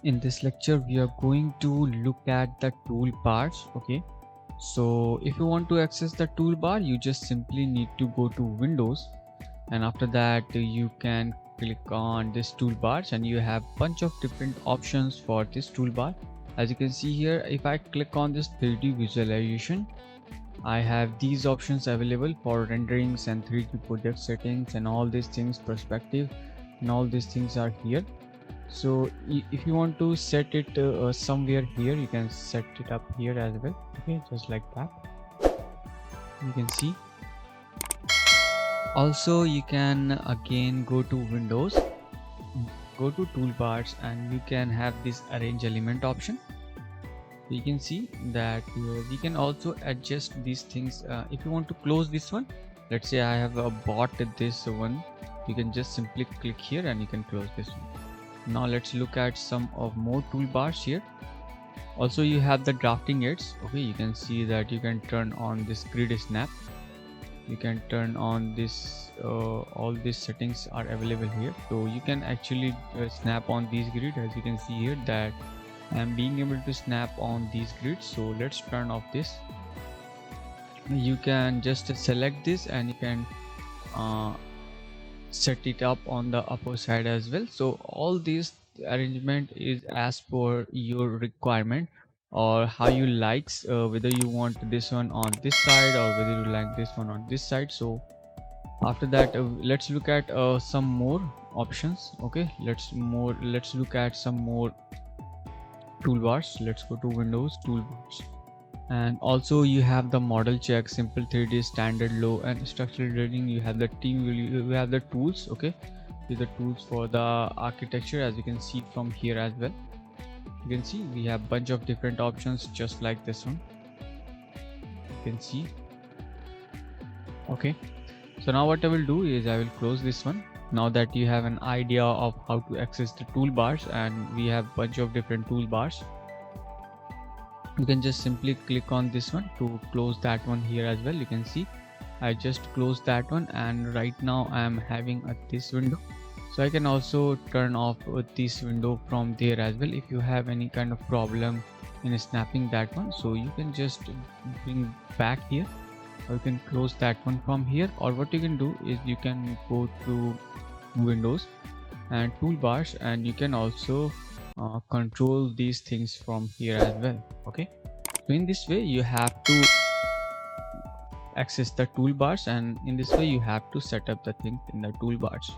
In this lecture we are going to look at the toolbars. Okay, so if you want to access the toolbar, you just simply need to go to Windows, and after that you can click on this toolbars, and you have bunch of different options for this toolbar. As you can see here, if I click on this 3D visualization, I have these options available for renderings and 3D project settings and all these things, perspective, and all these things are here. So if you want to set it somewhere here, you can set it up here as well. Okay, just like that, you can see. Also you can again go to Windows, go to toolbars, and you can have this arrange element option. You can see that we can also adjust these things. If you want to close this one, let's say I have bought this one, you can just simply click here and you can close this one. Now let's look at some of more toolbars here. Also you have the drafting aids. Okay, you can see that you can turn on this grid snap, you can turn on this all these settings are available here, so you can actually snap on these grid. As you can see here that I'm being able to snap on these grids. So let's turn off this. You can just select this and you can uh, set it up on the upper side as well. So all this arrangement is as per your requirement or how you likes, whether you want this one on this side or whether you like this one on this side. So after that let's look at some more options. Okay, let's look at some more toolbars. Let's go to Windows, toolbars, and also you have the model check, simple 3D, standard, low, and structural grading. You have the team, you have the tools. Okay, with the tools for the architecture, as you can see from here as well. You can see we have bunch of different options just like this one, you can see. Okay, so now what I will do is I will close this one. Now that you have an idea of how to access the toolbars, and we have bunch of different toolbars, you can just simply click on this one to close that one here as well. You can see I just closed that one, and right now I am having this window. So I can also turn off this window from there as well. If you have any kind of problem in snapping that one, so you can just bring back here, or you can close that one from here. Or what you can do is you can go to Windows and toolbars, and you can also control these things from here as well. Okay, so in this way you have to access the toolbars, and in this way you have to set up the thing in the toolbars.